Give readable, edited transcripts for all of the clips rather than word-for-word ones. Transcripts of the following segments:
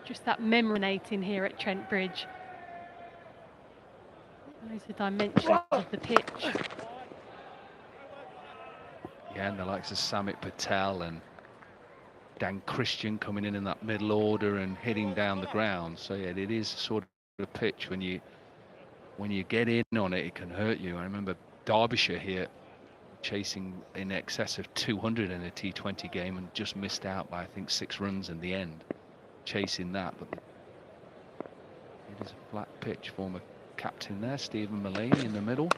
just that memorating here at Trent Bridge. Those are the dimensions of the pitch. Yeah, and the likes of Samit Patel and Dan Christian coming in that middle order and hitting down the ground. So yeah, it is sort of a pitch when you get in on it, it can hurt you. I remember Derbyshire here chasing in excess of 200 in a T20 game and just missed out by, I think, 6 runs in the end, chasing that. But it is a flat pitch. Former captain there, Stephen Mullaney in the middle.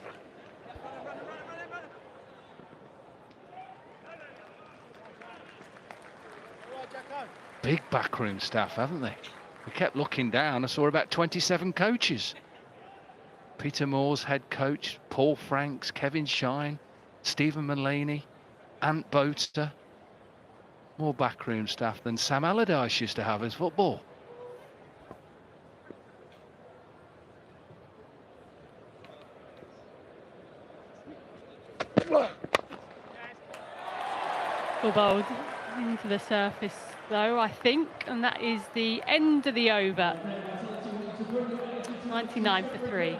Big backroom staff, haven't they? We kept looking down. I saw about 27 coaches. Peter Moore's head coach, Paul Franks, Kevin Shine, Stephen Mullaney, Ant Boater. More backroom staff than Sam Allardyce used to have as football. Full bowled into the surface though, I think, and that is the end of the over. 99 for 3.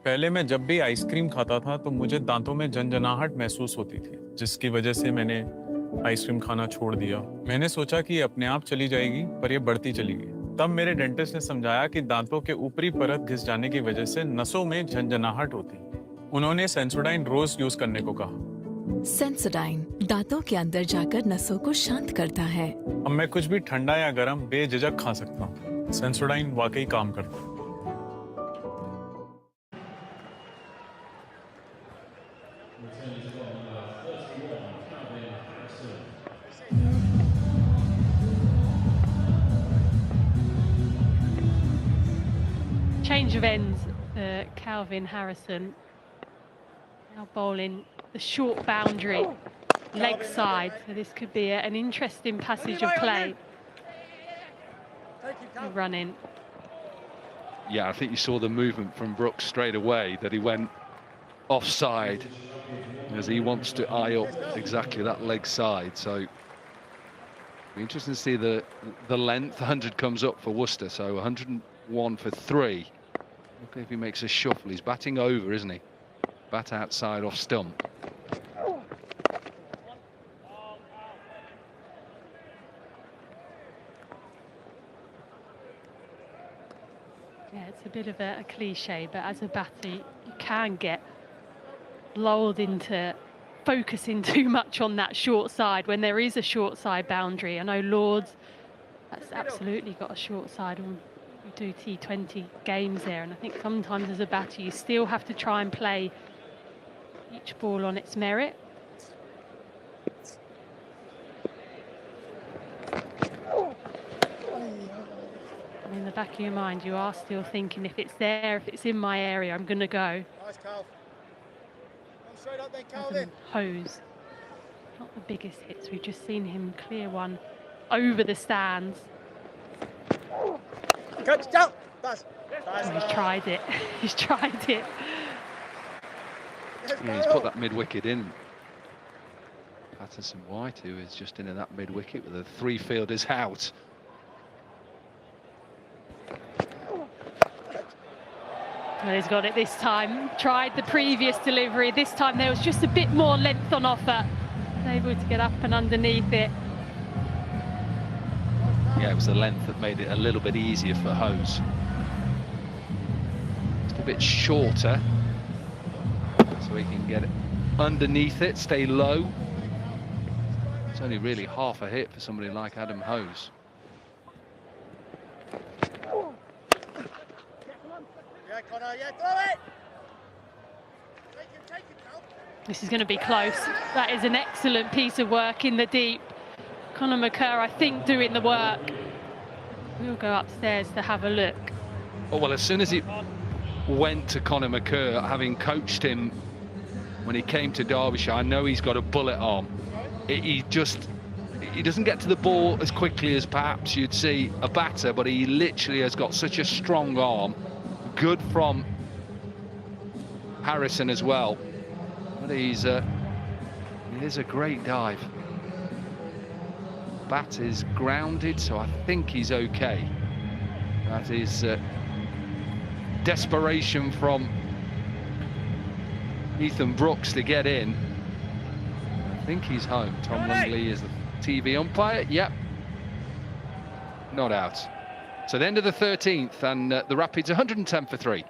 पहले मैं जब भी ice cream खाता था तो मुझे दांतों में झंझनाहट महसूस होती थी, जिसकी वजह से मैंने आइसक्रीम खाना छोड़ दिया। मैंने सोचा कि अपने आप चली जाएगी, पर ये बढ़ती चली गई। तब मेरे डेंटिस्ट ने समझाया कि दांतों के ऊपरी परत घिस जाने की वजह से नसों में झंझनाहट होती। उन्होंने सेंसोडाइन रोज यूज करने को कहा। सेंसोडाइन दांतों के अंदर जाकर नसों को शांत करता है। अब मैं कुछ भी ठंडा या गर्म बेझिझक खा सकता हूँ। सेंसोडाइन वाकई काम करता है। Change of ends for Calvin Harrison. Now bowling the short boundary, leg side. So this could be an interesting passage of play. Running. Yeah, I think you saw the movement from Brooks straight away, that he went offside, as he wants to eye up exactly that leg side. So be interesting to see the length. 100 comes up for Worcester, so 101 for 3. Look if he makes a shuffle. He's batting over, isn't he? Bat outside off stump. Yeah, it's a bit of a cliche, but as a batter, you can get lulled into focusing too much on that short side when there is a short side boundary. I know Lords, that's absolutely got a short side on. We do T20 games there, and I think sometimes as a batter you still have to try and play each ball on its merit. And in the back of your mind you are still thinking, if it's there, if it's in my area, I'm going to go. Nice, Cal. Come straight up there, Calvin. Hose, not the biggest hits. We've just seen him clear one over the stands. Catch down. That's He's tried it. He's tried it. Yeah, he's put that mid-wicket in. Patterson White, who is just in that mid-wicket with the 3 fielders out. Well, he's got it this time. Tried the previous delivery. This time there was just a bit more length on offer. Able to get up and underneath it. Yeah, it was the length that made it a little bit easier for Hose. Just a bit shorter, so he can get it underneath it, stay low. It's only really half a hit for somebody like Adam Hose. Yeah, Connor, yeah, throw it! Take it, Cal. This is going to be close. That is an excellent piece of work in the deep. Conor McCurr, I think, doing the work. We'll go upstairs to have a look. Oh, well, as soon as it went to Conor McCurr, having coached him when he came to Derbyshire, I know he's got a bullet arm. He doesn't get to the ball as quickly as perhaps you'd see a batter, but he literally has got such a strong arm. Good from Harrison as well. But it is a great dive. Bat is grounded, so I think he's okay. That is desperation from Ethan Brooks to get in. I think he's home. Tom Lungley is the TV umpire. Yep. Not out. So the end of the 13th, and the Rapids 110 for 3.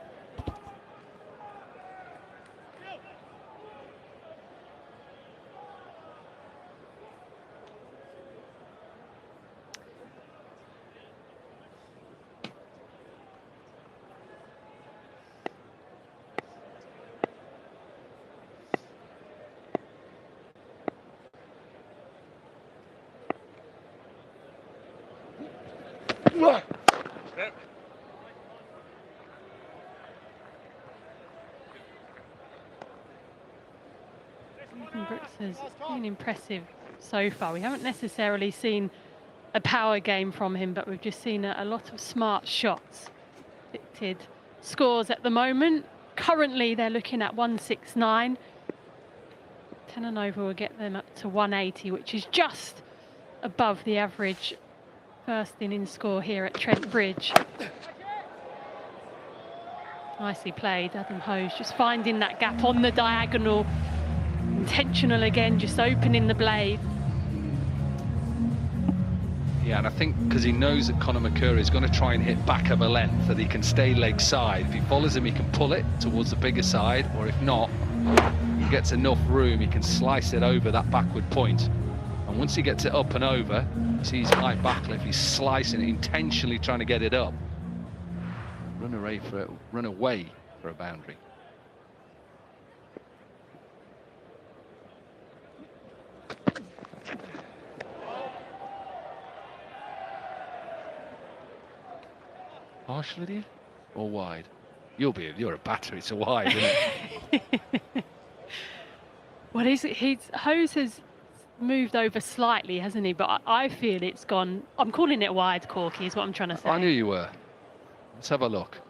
Brooks has been impressive so far. We haven't necessarily seen a power game from him, but we've just seen a lot of smart shots. Predicted scores at the moment. Currently, they're looking at 169. 10 and over will get them up to 180, which is just above the average first inning score here at Trent Bridge. Nicely played, Adam Hose, just finding that gap on the diagonal. Intentional again, just opening the blade. Yeah, and I think because he knows that Conor McCurry is going to try and hit back of a length, that he can stay leg side. If he follows him, he can pull it towards the bigger side, or if not, he gets enough room, he can slice it over that backward point. And once he gets it up and over, sees high back left, he's slicing it, intentionally trying to get it up. Run away for a boundary. Partially or wide? You're a batter, it's a wide, isn't it? Well, Hose has moved over slightly, hasn't he? But I feel it's gone. I'm calling it wide, Corky, is what I'm trying to say. I knew you were. Let's have a look.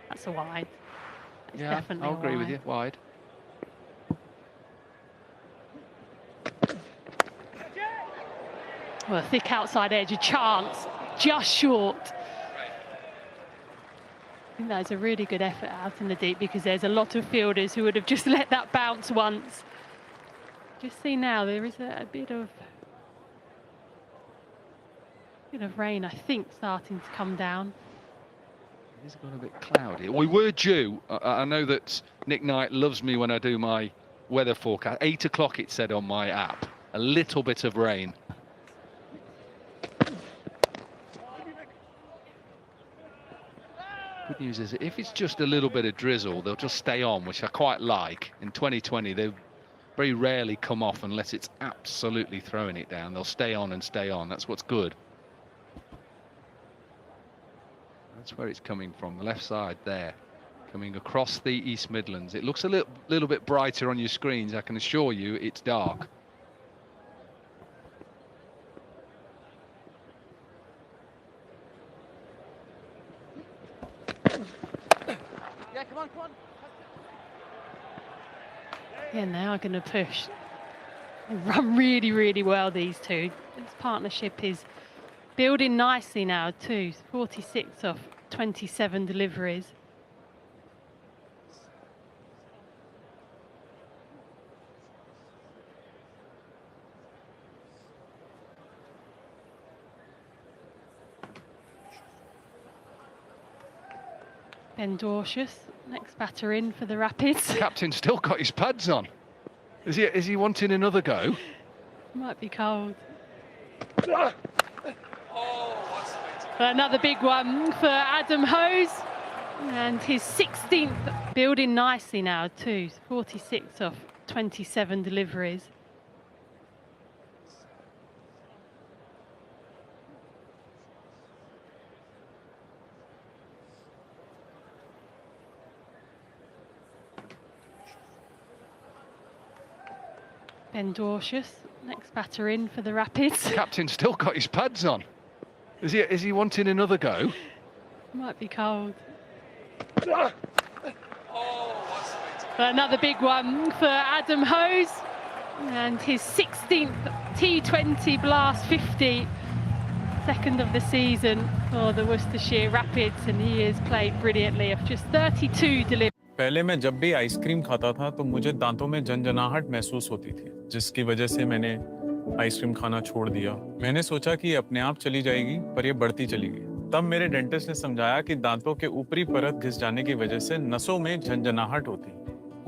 That's a wide. That's yeah, definitely I'll agree with you. Wide. Well, a thick outside edge, a chance, just short. I think that's a really good effort out in the deep, because there's a lot of fielders who would have just let that bounce once. Just see now, there is a bit of rain, I think, starting to come down. It's gone a bit cloudy. We were due. I know that Nick Knight loves me when I do my weather forecast. 8 o'clock it said on my app. A little bit of rain. Good news is if it's just a little bit of drizzle, they'll just stay on, which I quite like. In 2020, they very rarely come off unless it's absolutely throwing it down. They'll stay on and stay on. That's what's good. That's where it's coming from, the left side there, coming across the East Midlands. It looks a little bit brighter on your screens. I can assure you it's dark. Yeah, come on. Yeah, now going to push. They run really, really well, these two. This partnership is building nicely now too. 46 off 27 deliveries. Ben Dorcius, next batter in for the Rapids. The captain's still got his pads on. Is he wanting another go? Might be cold. Another big one for Adam Hose, and his 16th, building nicely now too. 46 off 27 deliveries. Ben Dorcius, next batter in for the Rapids. The captain's still got his pads on. Is he wanting another go? Might be cold. Another big one for Adam Hose, And his 16th T20 Blast 50, second of the season for the Worcestershire Rapids, and he has played brilliantly of just 32 deliveries. पहले मैं जब भी ice cream खाता था तो मुझे दांतों में झंझनाहट महसूस होती थी, जिसकी वजह से मैंने आइसक्रीम खाना छोड़ दिया। मैंने सोचा कि अपने आप चली जाएगी, पर ये बढ़ती चली गई। तब मेरे डेंटिस्ट ने समझाया कि दांतों के ऊपरी परत घिस जाने की वजह से नसों में झंझनाहट होती।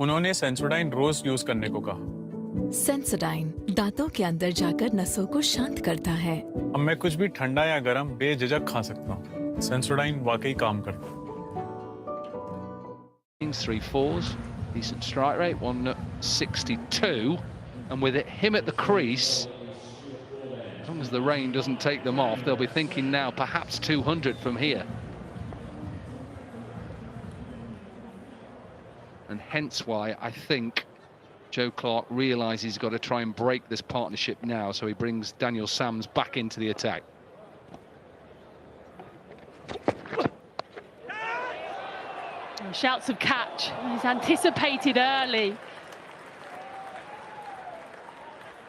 उन्होंने सेंसोडाइन रोज यूज करने को कहा। सेंसोडाइन दांतों के अंदर जाकर नसों को शांत करता है। अब मैं कुछ भी ठंडा या गर्म बेझिझक खा सकता हूँ। सेंसोडाइन वाकई काम करता है। 3-4s, decent strike rate, 162, and with him at the crease, as long as the rain doesn't take them off, they'll be thinking now perhaps 200 from here. And hence why I think Joe Clark realises he's got to try and break this partnership now, so he brings Daniel Sams back into the attack. Shouts of catch. He's anticipated early.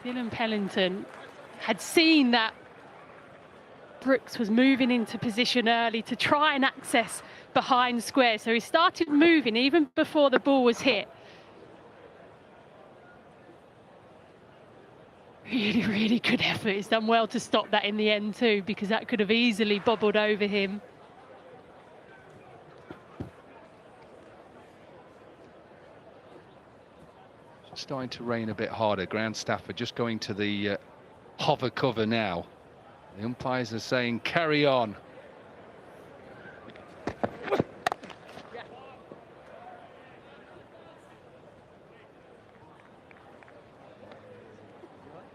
Dylan Pellington had seen that Brooks was moving into position early to try and access behind square, so he started moving even before the ball was hit. Really good effort. He's done well to stop that in the end too, because that could have easily bobbled over him. Starting to rain a bit harder. Ground staff are just going to the hover cover now. The umpires are saying carry on.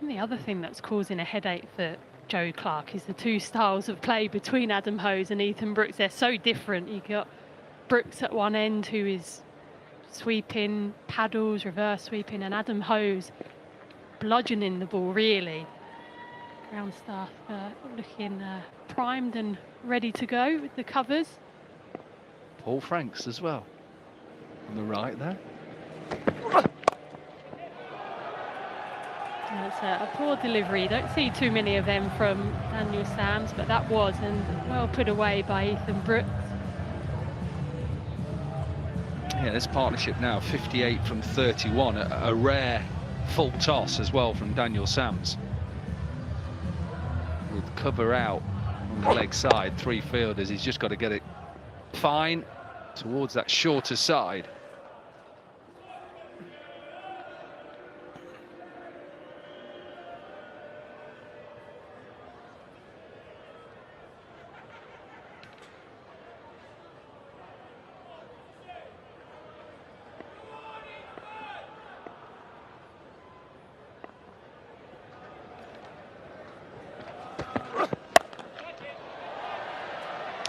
And the other thing that's causing a headache for Joe Clark is the two styles of play between Adam Hose and Ethan Brooks. They're so different. You've got Brooks at one end, who is sweeping, paddles, reverse sweeping, and Adam Hose bludgeoning the ball, really. Ground staff looking primed and ready to go with the covers. Paul Franks as well on the right there. It's a poor delivery. Don't see too many of them from Daniel Sams, but that was, and well put away by Ethan Brooks. Yeah, this partnership now 58 from 31, a rare full toss as well from Daniel Sams. With cover out on the leg side, three fielders, he's just got to get it fine towards that shorter side.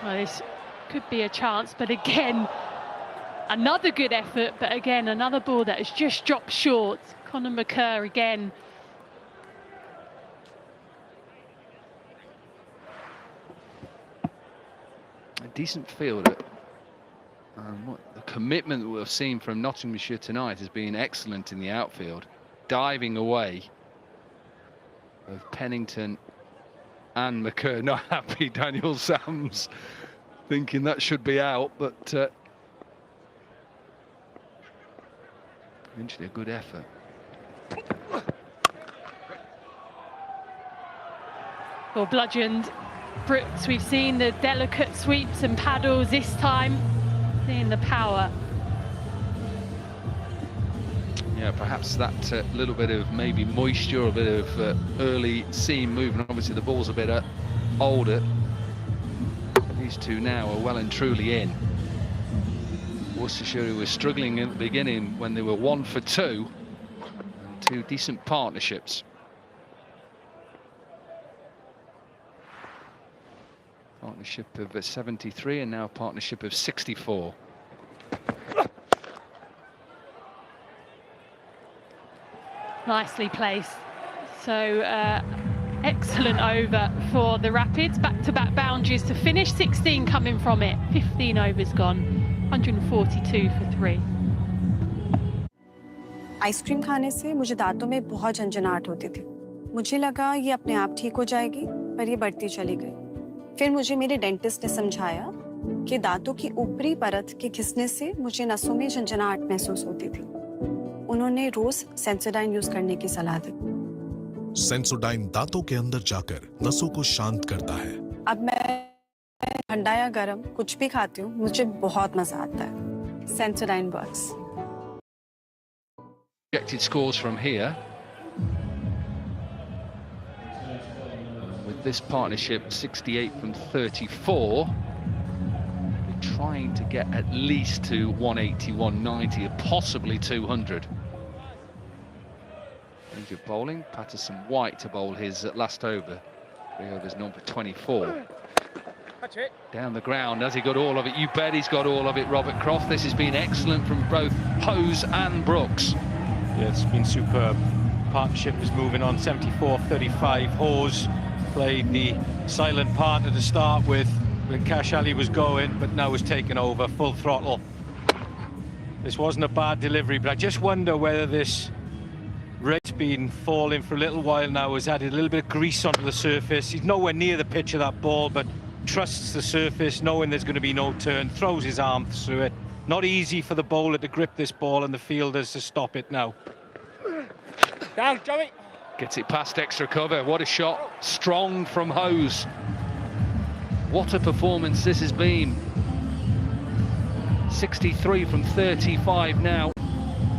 Well, this could be a chance, but again, another good effort, but again, another ball that has just dropped short. Conor McCurr again. A decent fielder. The commitment that we've seen from Nottinghamshire tonight has been excellent in the outfield. Diving away of Pennington and McCurr. Not happy, Daniel Sams, thinking that should be out, but eventually a good effort. Well, bludgeoned Brooks. We've seen the delicate sweeps and paddles this time, seeing the power. Yeah, perhaps that little bit of maybe moisture, a bit of early seam movement. Obviously the ball's a bit older. These two now are well and truly in. Worcestershire, who was struggling in the beginning when they were 1 for 2, and two decent partnerships. Partnership of 73 and now a partnership of 64. Nicely placed. So excellent over for the Rapids. Back-to-back boundaries to finish. 16 coming from it. 15 overs gone. 142 for 3. Ice cream खाने से मुझे दांतों में बहुत झंझनाहट होती थी। मुझे लगा ये अपने आप ठीक हो जाएगी, पर ये बढ़ती चली गई। फिर मुझे मेरे डेंटिस्ट ने समझाया कि दांतों की ऊपरी परत के घिसने से मुझे नसों में झंझनाहट महसूस होती थी। उन्होंने रोज सेंसोडाइन यूज करने की सलाह दी। सेंसोडाइन दांतों के अंदर जाकर नसों को शांत करता है। अब मैं ठंडा या गर्म कुछ भी खाती हूँ, मुझे बहुत मजा आता है। Sensodyne works. Projected scores from here. With this partnership, 68 from 34. We're trying to get at least to 180, 190, or possibly 200. Range of bowling. Patterson White to bowl his last over. 3 overs, number 24. Down the ground, has he got all of it? You bet he's got all of it, Robert Croft. This has been excellent from both Hose and Brooks. Yeah, it's been superb. Partnership is moving on. 74-35. Hose played the silent partner to start with when Cash Ali was going, but now has taken over full throttle. This wasn't a bad delivery, but I just wonder whether this rate's been falling for a little while now, has added a little bit of grease onto the surface. He's nowhere near the pitch of that ball, but trusts the surface, knowing there's going to be no turn, throws his arm through it. Not easy for the bowler to grip this ball and the fielders to stop it now. Down, Joey. Gets it past extra cover. What a shot. Strong from Hose. What a performance this has been. 63 from 35 now.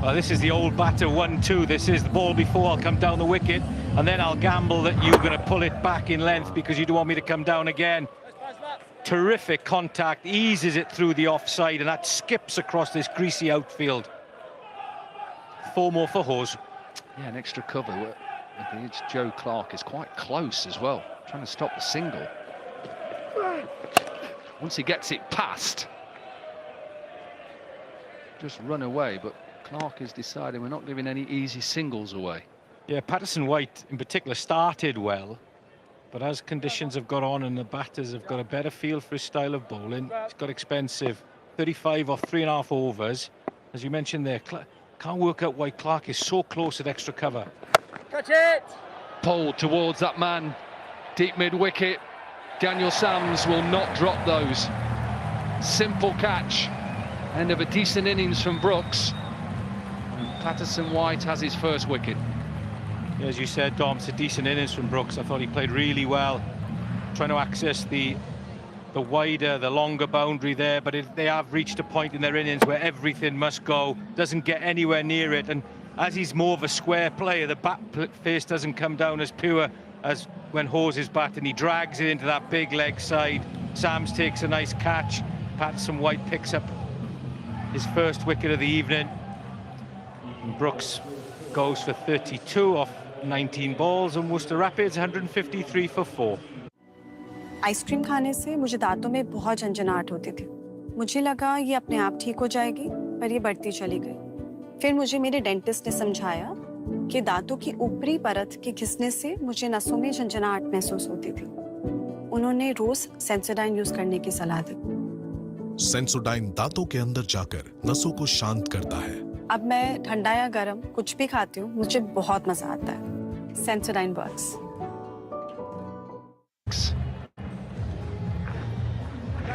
Well, this is the old batter 1-2. This is the ball before I'll come down the wicket, and then I'll gamble that you're going to pull it back in length because you don't want me to come down again. Terrific contact, eases it through the offside, and that skips across this greasy outfield. 4 more for Hose. Yeah, an extra cover. I think it's Joe Clark is quite close as well, trying to stop the single. Once he gets it past, just run away, but Clark is deciding we're not giving any easy singles away. Yeah, Patterson White in particular started well, but as conditions have got on and the batters have got a better feel for his style of bowling, it's got expensive. 35 or 3.5 overs. As you mentioned there, can't work out why Clark is so close at extra cover. Catch it! Pulled towards that man, deep mid-wicket. Daniel Sams will not drop those. Simple catch. End of a decent innings from Brooks. And Patterson White has his first wicket. As you said, Dom, it's a decent innings from Brooks. I thought he played really well, trying to access the wider, the longer boundary there, but they have reached a point in their innings where everything must go, doesn't get anywhere near it, and as he's more of a square player, the bat face doesn't come down as pure as when Hose is batting. He drags it into that big leg side. Sams takes a nice catch. Patterson White picks up his first wicket of the evening. And Brooks goes for 32 off 19 balls, and Worcester Rapids 153 for 4. Ice cream खाने से मुझे दांतों में बहुत झंझनाहट होती थी। मुझे लगा ये अपने आप ठीक हो जाएगी, पर ये बढ़ती चली गई। फिर मुझे मेरे डेंटिस्ट ने समझाया कि दांतों की ऊपरी परत के घिसने से मुझे नसों में झंझनाहट महसूस होती थी। उन्होंने रोज सेंसोडाइन यूज करने की सलाह दी। सेंसोडाइन दांतों के अंदर जाकर नसों को शांत करता है। अब मैं ठंडा या गर्म कुछ भी खाती हूँ, मुझे बहुत मजा आता है। Sensodyne works.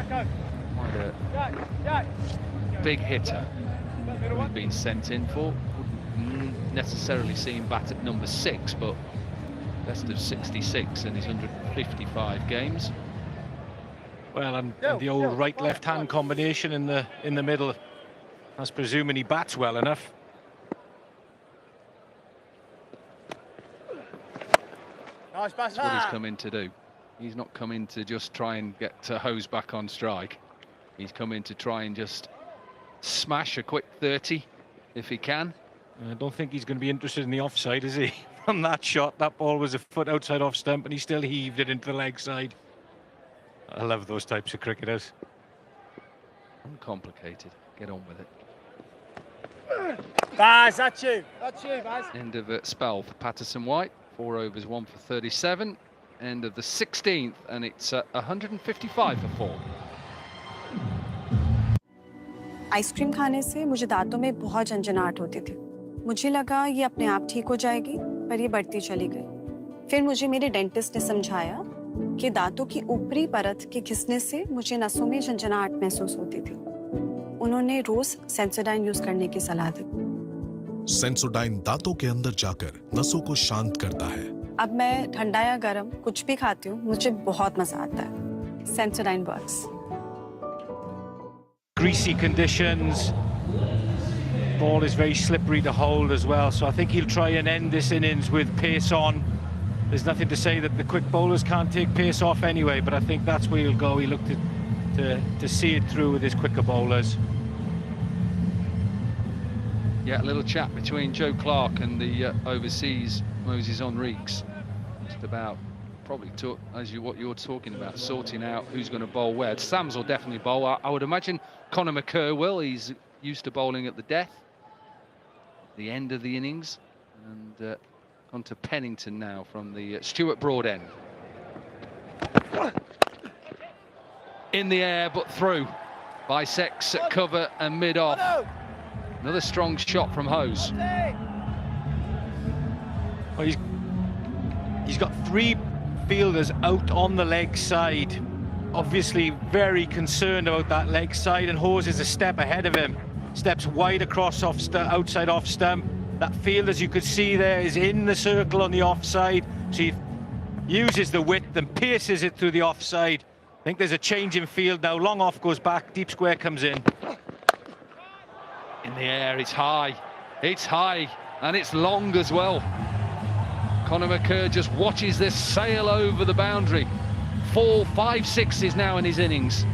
Quite a big hitter he's been sent in for. Wouldn't necessarily see him bat at number 6, but best of 66 in his 155 games. Well, and the old right-left hand combination in the middle. That's presuming he bats well enough. Nice pass. That's what he's come in to do. He's not come in to just try and get Hose back on strike. He's come in to try and just smash a quick 30 if he can. I don't think he's going to be interested in the offside, is he? From that shot, that ball was a foot outside off stump, and he still heaved it into the leg side. I love those types of cricketers. Uncomplicated. Get on with it. Baz, that's you. That's you, Baz. End of a spell for Patterson White. 4 overs, 1 for 37. End of the 16th, and it's 155 for 4. Ice cream खाने से मुझे दांतों में बहुत झंझनाहट होती थी। मुझे लगा ये अपने आप ठीक हो जाएगी, पर ये बढ़ती चली गई। फिर मुझे मेरे डेंटिस्ट ने समझाया कि दांतों की ऊपरी परत के घिसने से मुझे नसों में झंझनाहट महसूस होती थी। उन्होंने रोज सेंसोडाइन यूज करने की सलाह दी। सेंसोडाइन दांतों के अंदर जाकर नसों को शांत करता है। अब मैं ठंडा या गर्म कुछ भी खाती हूँ, मुझे बहुत मजा आता है। Sensodyne works. Greasy conditions. Ball is very slippery to hold as well, so I think he'll try and end this innings with pace on. There's nothing to say that the quick bowlers can't take pace off anyway, but I think that's where he'll go. He looked to see it through with his quicker bowlers. Yeah, a little chat between Joe Clark and the overseas Moses Enriques. Just about probably what you're talking about, sorting out who's going to bowl where. Sams will definitely bowl. I would imagine Conor McCurr will. He's used to bowling at the death, the end of the innings. And on to Pennington now from the Stuart Broad end. In the air, but through. Bisects at cover and mid-off. Another strong shot from Hose. Well, he's got three fielders out on the leg side. Obviously very concerned about that leg side, and Hose is a step ahead of him. Steps wide across outside off stump. That field, as you could see there, is in the circle on the offside. So he uses the width and pierces it through the offside. I think there's a change in field now. Long off goes back, deep square comes in. In the air, it's high, and it's long as well. Conor McCurr just watches this sail over the boundary. 4, 5 sixes now in his innings.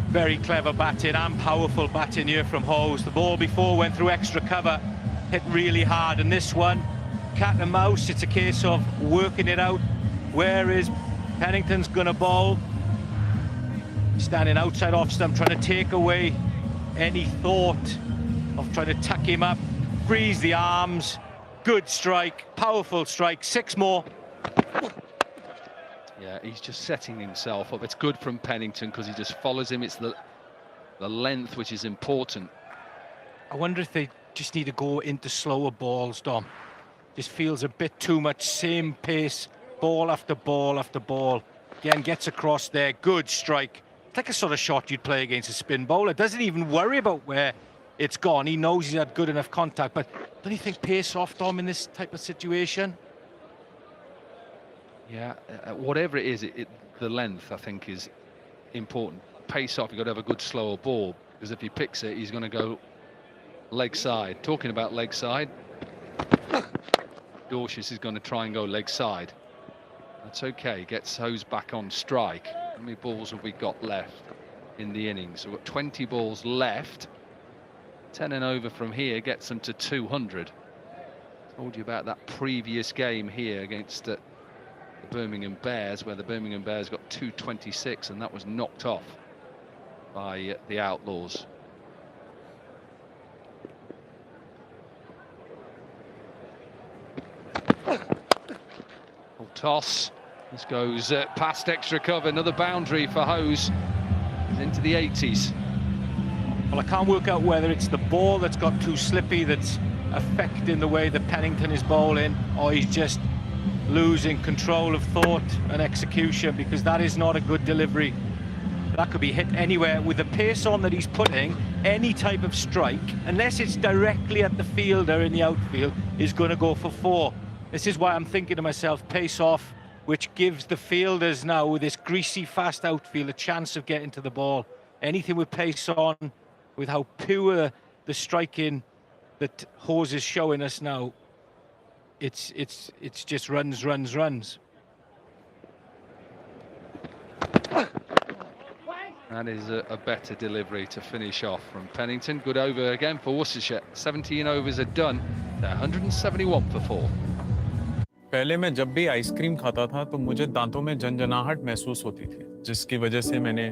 Very clever batting and powerful batting here from Hose. The ball before went through extra cover, hit really hard, and this one, cat and mouse, it's a case of working it out. Where is Pennington's gonna bowl? Standing outside off stump, trying to take away any thought of trying to tuck him up, freeze the arms. Good strike, powerful strike, 6 more. Yeah, he's just setting himself up. It's good from Pennington because he just follows him. It's the length which is important. I wonder if they just need to go into slower balls, Dom. Just feels a bit too much, same pace, ball after ball after ball. Again, gets across there, good strike. It's like a sort of shot you'd play against a spin bowler. Doesn't even worry about where it's gone. He knows he's had good enough contact, but don't you think pace off, Dom, in this type of situation? Yeah, whatever it is, the length, I think, is important. Pace off, you've got to have a good slower ball, because if he picks it, he's going to go leg side. Talking about leg side, Dorshis is going to try and go leg side. That's okay, gets Hose back on strike. How many balls have we got left in the innings? So we've got 20 balls left. 10 and over from here gets them to 200. Told you about that previous game here against the Birmingham Bears, where the Birmingham Bears got 226, and that was knocked off by the Outlaws. Full toss. This goes past extra cover. Another boundary for Hose. He's into the 80s. Well, I can't work out whether it's the ball that's got too slippy that's affecting the way that Pennington is bowling, or he's just losing control of thought and execution, because that is not a good delivery. That could be hit anywhere. With the pace on that he's putting, any type of strike, unless it's directly at the fielder in the outfield, is going to go for 4. This is why I'm thinking to myself, pace off, which gives the fielders now, with this greasy, fast outfield, a chance of getting to the ball. Anything with pace on, with how pure the striking that Hose is showing us now, it's just runs. That is a better delivery to finish off from Pennington. Good over again for Worcestershire. 17 overs are done. They're 171 for 4. पहले मैं जब भी ice cream खाता था तो मुझे दांतों में झंझनाहट महसूस होती थी, जिसकी वजह से मैंने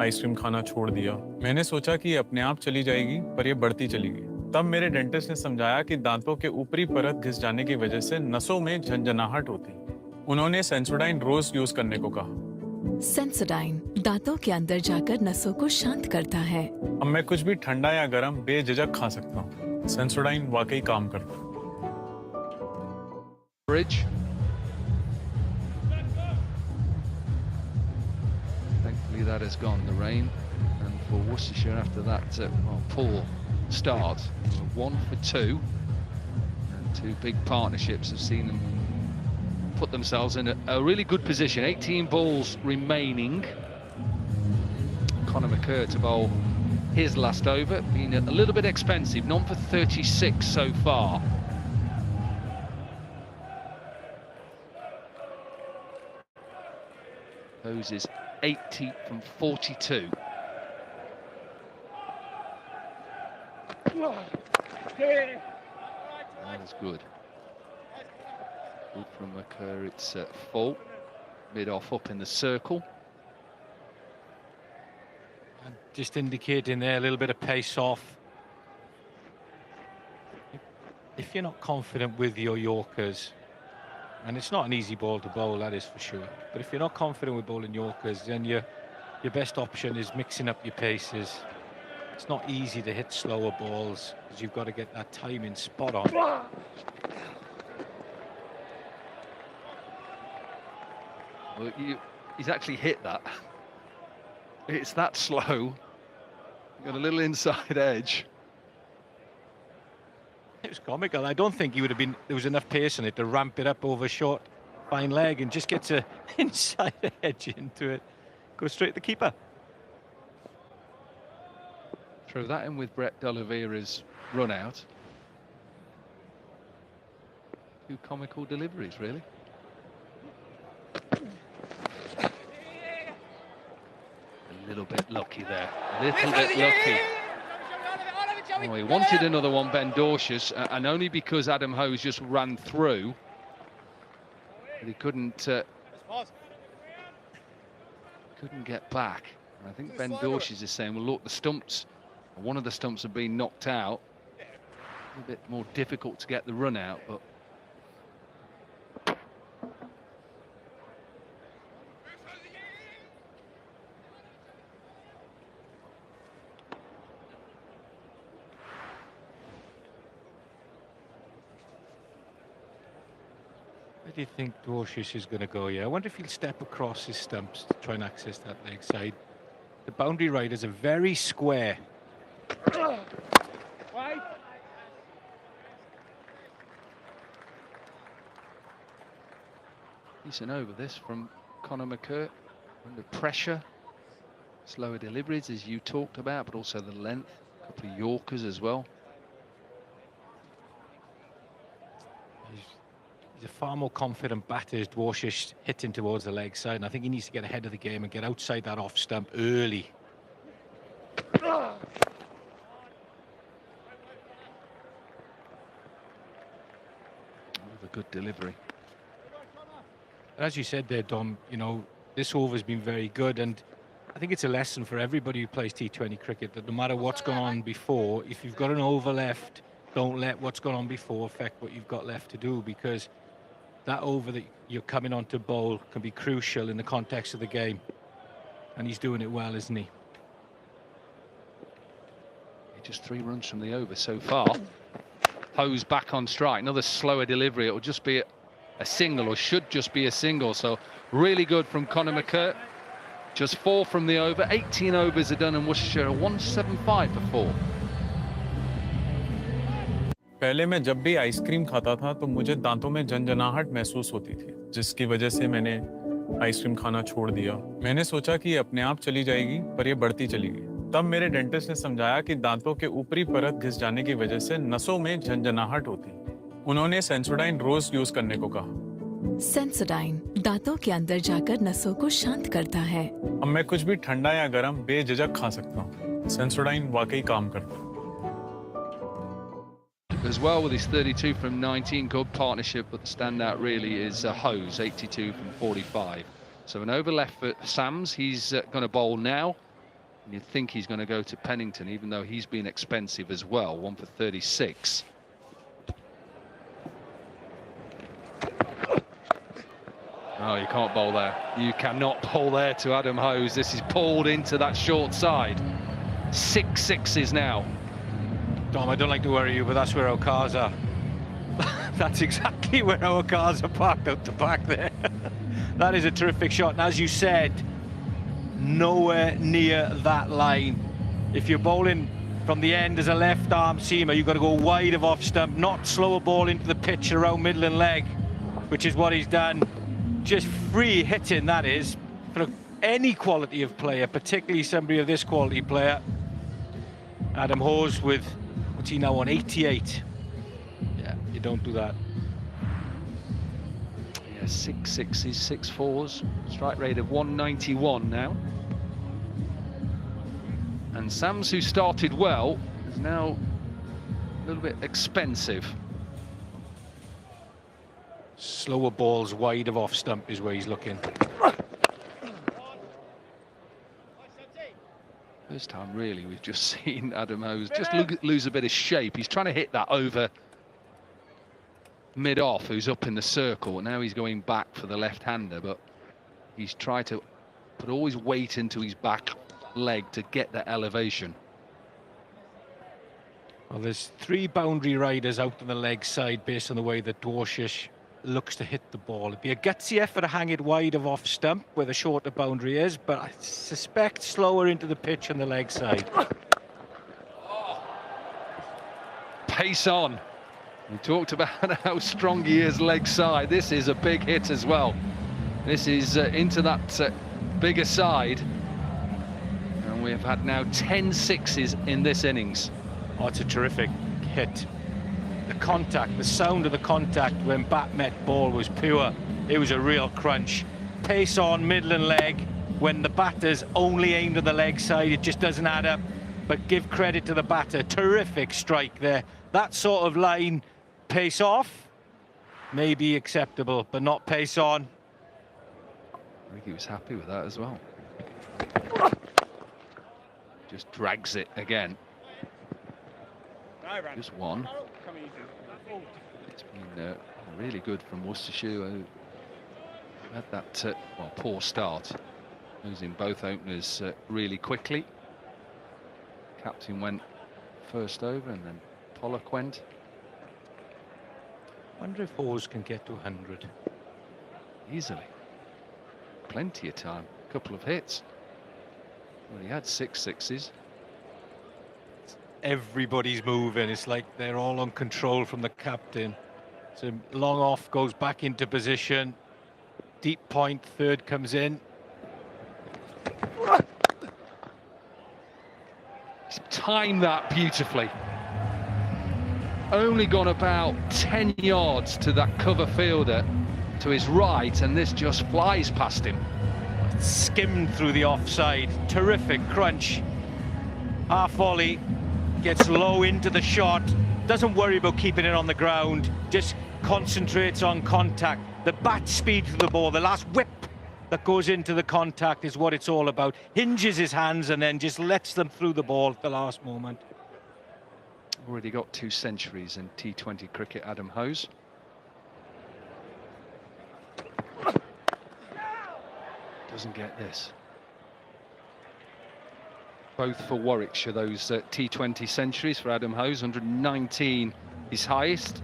आइसक्रीम खाना छोड़ दिया। मैंने सोचा कि अपने आप चली जाएगी, पर ये बढ़ती चली गई। तब मेरे डेंटिस्ट ने समझाया कि दांतों के ऊपरी परत घिस जाने की वजह से नसों में झंझनाहट होती। उन्होंने सेंसोडाइन रोज यूज करने को कहा। सेंसोडाइन दांतों के अंदर जाकर नसों को शांत करता है। अब मैं कुछ भी ठंडा या गर्म बेझिझक खा सकता हूँ। सेंसोडाइन वाकई काम करता है। Bridge. Thankfully that has gone, the rain. And for Worcestershire after that poor start, 1 for 2. And two big partnerships have seen them put themselves in a really good position. 18 balls remaining. Conor McCurr to bowl his last over, being a little bit expensive, none for 36 so far. Hose is 80 from 42. That is good. Good from McCurr, it's full. Mid-off up in the circle. And just indicating there a little bit of pace off. If you're not confident with your Yorkers, and it's not an easy ball to bowl, that is for sure, but if you're not confident with bowling Yorkers, then your best option is mixing up your paces. It's not easy to hit slower balls because you've got to get that timing spot on. Well, he's actually hit that. It's that slow. Got a little inside edge. It was comical. I don't think he would have been. There was enough pace on it to ramp it up over short, fine leg, and just get to inside edge into it. Go straight to the keeper. Throw that in with Brett D'Oliveira's run out. Two comical deliveries, really. A little bit lucky there. A little bit lucky. Oh, he wanted another one, Ben Dorshus, and only because Adam Hose just ran through. But he couldn't get back. And I think Ben Dorshus is saying, well, look, the stumps, one of the stumps have been knocked out. A bit more difficult to get the run out, but where do you think Dorshus is going to go here? I wonder if he'll step across his stumps to try and access that leg side. The boundary riders are very square. decent over this from Conor McCurr. Under pressure. Slower deliveries, as you talked about, but also the length. A couple of Yorkers as well. He's a far more confident batter, Dwarshish, hitting towards the leg side, and I think he needs to get ahead of the game and get outside that off stump early. A good delivery. And as you said there, Dom, you know, this over's been very good, and I think it's a lesson for everybody who plays T20 cricket that no matter what's gone on before, if you've got an over left, don't let what's gone on before affect what you've got left to do, because that over that you're coming on to bowl can be crucial in the context of the game. And he's doing it well, isn't he? Just 3 runs from the over so far. Hose back on strike. Another slower delivery. It will just be a single, or should just be a single. So really good from Conor McCurr. Just 4 from the over. 18 overs are done in Worcestershire. 175 for 4. पहले मैं जब भी ice cream खाता था तो मुझे दांतों में झंझनाहट महसूस होती थी, जिसकी वजह से मैंने आइसक्रीम खाना छोड़ दिया। मैंने सोचा कि अपने आप चली जाएगी, पर ये बढ़ती चली गई। तब मेरे डेंटिस्ट ने समझाया कि दांतों के ऊपरी परत घिस जाने की वजह से नसों में झंझनाहट होती। उन्होंने सेंसोडाइन रोज यूज करने को कहा। सेंसोडाइन दांतों के अंदर जाकर नसों को शांत करता है। अब मैं कुछ भी ठंडा या गर्म बेझिझक खा सकता हूँ। सेंसोडाइन वाकई काम करता है। As well with his 32 from 19, good partnership, but the standout really is Hose, 82 from 45. So an over left for Sams. He's going to bowl now. And you'd think he's going to go to Pennington, even though he's been expensive as well, 1 for 36. Oh, you can't bowl there. You cannot bowl there to Adam Hose. This is pulled into that short side. 6 sixes now. Dom, I don't like to worry you, but that's where our cars are. That's exactly where our cars are parked out the back there. That is a terrific shot, and as you said, nowhere near that line. If you're bowling from the end as a left arm seamer, you've got to go wide of off stump, not slow a ball into the pitch around middle and leg, which is what he's done. Just free hitting, that is, for any quality of player, particularly somebody of this quality player. Adam Hose with, what's he now on, 88? Yeah, you don't do that. Yeah, 6 sixes, 6 fours, strike rate of 191 now. And Sams, who started well, is now a little bit expensive. Slower balls wide of off stump is where he's looking. First time, really, we've just seen Adam Hose just lose a bit of shape. He's trying to hit that over mid-off, who's up in the circle. Now he's going back for the left-hander, but he's tried to put all his weight into his back leg to get that elevation. Well, there's 3 boundary riders out on the leg side based on the way that Dwarshish looks to hit the ball. It'd be a gutsy effort to hang it wide of off stump where the shorter boundary is, but I suspect slower into the pitch on the leg side. Pace on. We talked about how strong he is leg side. This is a big hit as well. This is into that bigger side. And we've had now 10 sixes in this innings. Oh, it's a terrific hit. The contact, the sound of the contact when bat met ball was pure. It was a real crunch. Pace on, middle and leg. When the batter's only aimed at the leg side, it just doesn't add up. But give credit to the batter. Terrific strike there. That sort of line, pace off, may be acceptable, but not pace on. I think he was happy with that as well. Just drags it again. Just one. It's been really good from Worcestershire, who had that well, poor start, losing both openers really quickly. Captain went first over, and then Pollock went. Wonder if Hose can get to 100 Easily. Plenty of time. A couple of hits. Well, he had 6 sixes. Everybody's moving. It's like they're all on control from the captain. So long off, goes back into position. Deep point, third comes in. He's timed that beautifully. Only gone about 10 yards to that cover fielder to his right, and this just flies past him. Skimmed through the offside. Terrific crunch. Half volley. Gets low into the shot. Doesn't worry about keeping it on the ground. Just concentrates on contact. The bat speed to the ball, the last whip that goes into the contact is what it's all about. Hinges his hands and then just lets them through the ball at the last moment. Already got 2 centuries in T20 cricket, Adam Hose. Doesn't get this. Both for Warwickshire, those T20 centuries for Adam Hose. 119 his highest.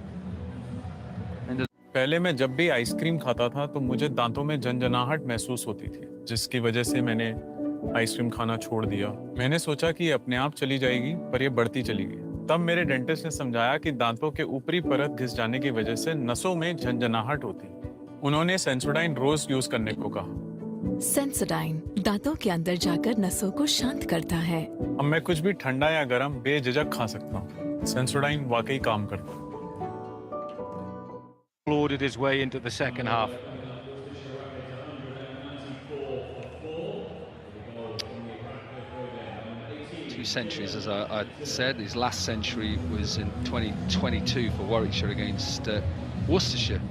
पहले मैं जब भी ice cream खाता था तो मुझे दांतों में झंझनाहट महसूस होती थी, जिसकी वजह से मैंने आइसक्रीम खाना छोड़ दिया। मैंने सोचा कि अपने आप चली जाएगी, पर ये बढ़ती चली गई। तब मेरे डेंटिस्ट ने समझाया कि दांतों के ऊपरी परत घिस जाने की वजह से नसों में झंझनाहट होती। उन्होंने सेंसोडाइन रोज यूज करने को कहा। सेंसोडाइन दांतों के अंदर जाकर नसों को शांत करता है। अब मैं कुछ भी ठंडा या गर्म बेझिझक खा सकता हूँ। सेंसोडाइन वाकई काम करता है। Loaded his way into the second half. Two centuries, as I said. His last century was in 2022 for Warwickshire against Worcestershire.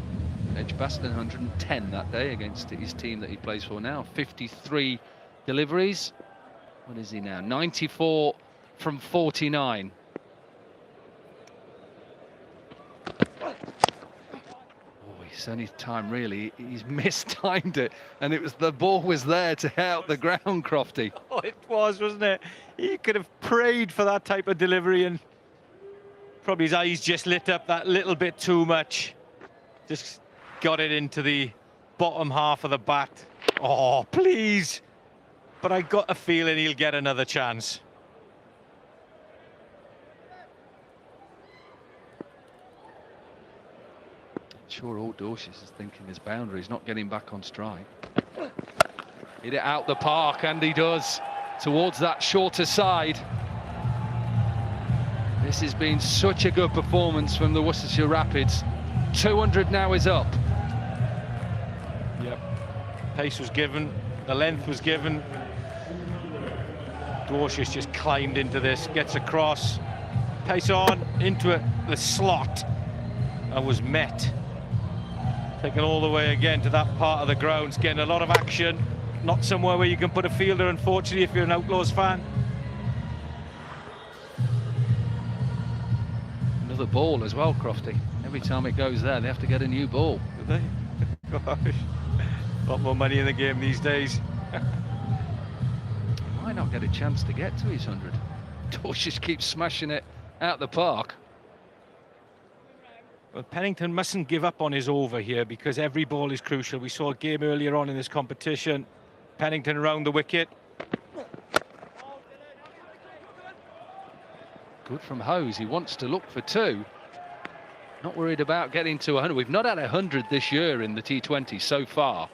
Edgbaston 110 that day against his team that he plays for now. 53 deliveries. What is he now? 94 from 49. It's only time, really. He's mistimed it, and it was the ball was there to help the ground, Crofty. Oh, it was, wasn't it? He could have prayed for that type of delivery, and Probably his eyes just lit up that little bit too much. Just got it into the bottom half of the bat. Oh, please. But I got a feeling he'll get another chance. Sure, all Dorsis is thinking his boundary. He's not getting back on strike. Hit it out the park, and he does, towards that shorter side. This has been such a good performance from the Worcestershire Rapids. 200 now is up. Yep. Pace was given, the length was given. Dorsis just climbed into this, gets across, pace on into it, the slot, and was met. Taken all the way again to that part of the grounds, getting a lot of action. Not somewhere where you can put a fielder, unfortunately, if you're an Outlaws fan. Another ball as well, Crofty. Every time it goes there, they have to get a new ball. Do they? Gosh. A lot more money in the game these days. Might not get a chance to get to his 100. Dorsis keeps smashing it out the park. Well, Pennington mustn't give up on his over here because every ball is crucial. We saw a game earlier on in this competition. Pennington around the wicket. Good from Hose. He wants to look for two. Not worried about getting to 100. We've not had 100 this year in the T20 so far.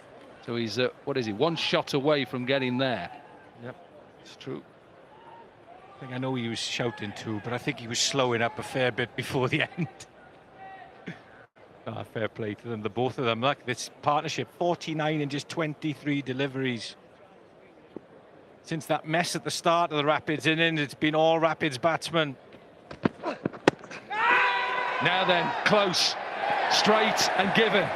So he's, what is he, one shot away from getting there. Yep, it's true. I know he was shouting too, but I think he was slowing up a fair bit before the end. Fair play to them, the both of them. Like this partnership, 49 and just 23 deliveries. Since that mess at the start of the Rapids innings, it's been all Rapids batsmen. Now then, close, straight and given.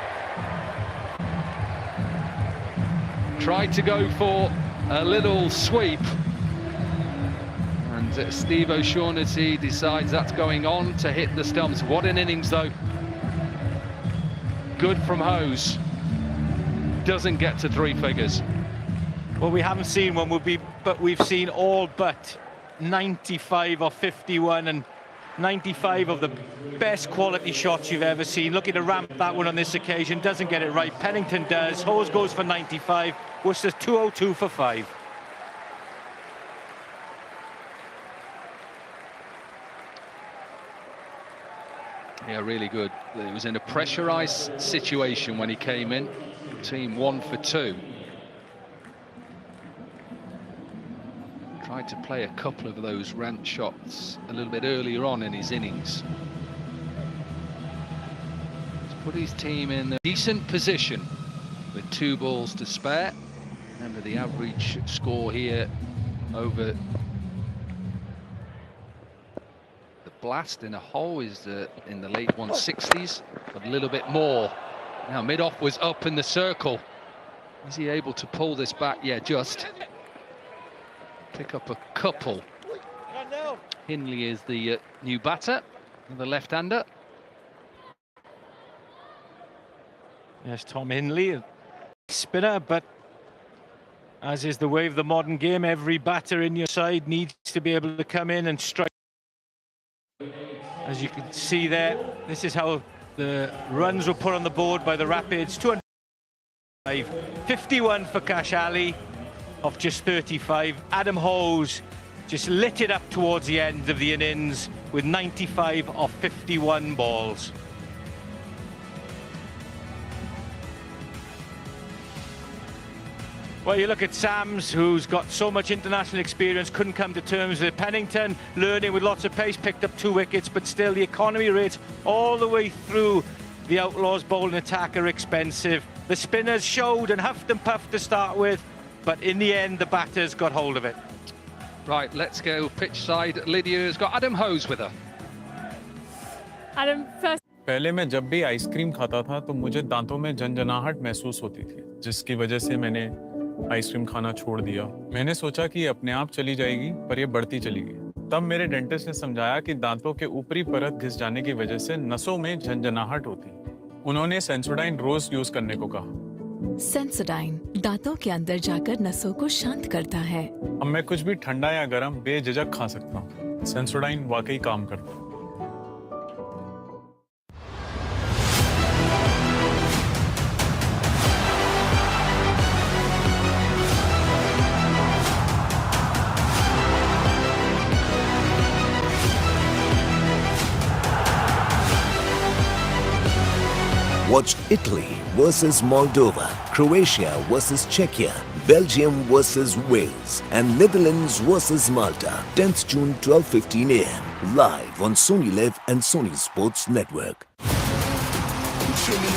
Tried to go for a little sweep. And Steve O'Shaughnessy decides that's going on to hit the stumps. What an innings though. Good from Hose. Doesn't get to three figures. Well, we haven't seen one, but we've seen all but 95 or 51 and 95 of the best quality shots you've ever seen. Looking to ramp that one on this occasion, doesn't get it right. Pennington does. Hose goes for 95. Worcester's 202 for 5. Yeah, really good. It was in a pressurised situation when he came in. Team 1 for 2. Tried to play a couple of those rant shots a little bit earlier on in his innings. He's put his team in a decent position with 2 balls to spare. Remember the average score here over Blast in a hole is in the late 160s, but a little bit more. Now mid-off was up in the circle. Is he able to pull this back? Yeah, just pick up a couple. Hindley is the new batter, the left-hander. Yes, Tom Hindley, a spinner, but as is the way of the modern game, every batter in your side needs to be able to come in and strike. As you can see there, this is how the runs were put on the board by the Rapids. 205, 51 for Cash Ali of just 35. Adam Hose just lit it up towards the end of the innings with 95 of 51 balls. Well, you look at Sams, who's got so much international experience, couldn't come to terms with Pennington, learning with lots of pace, picked up 2 wickets, but still the economy rates all the way through the Outlaws' bowling attack are expensive. The spinners showed and huffed and puffed to start with, but in the end, the batters got hold of it. Right, let's go pitch side. Lydia's got Adam Hose with her. Adam, first. पहले मैं जब भी ice cream खाता था तो मुझे दांतों में झंझनाहट महसूस होती थी, जिसकी वजह से मैंने आइसक्रीम खाना छोड़ दिया। मैंने सोचा कि ये अपने आप चली जाएगी, पर ये बढ़ती चली गई। तब मेरे डेंटिस्ट ने समझाया कि दांतों के ऊपरी परत घिस जाने की वजह से नसों में झंझनाहट होती है। उन्होंने सेंसोडाइन रोज यूज करने को कहा। सेंसोडाइन दांतों के अंदर जाकर नसों को शांत करता है। अब मैं कुछ भी ठंडा या गर्म बेझिझक खा सकता हूँ। सेंसोडाइन वाकई काम करता है। Italy versus Moldova, Croatia versus Czechia, Belgium versus Wales, and Netherlands versus Malta. 10th June, 12:15 a.m. Live on Sony Live and Sony Sports Network. Show me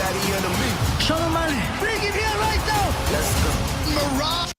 Bring it here right now. Let's go. Mirage.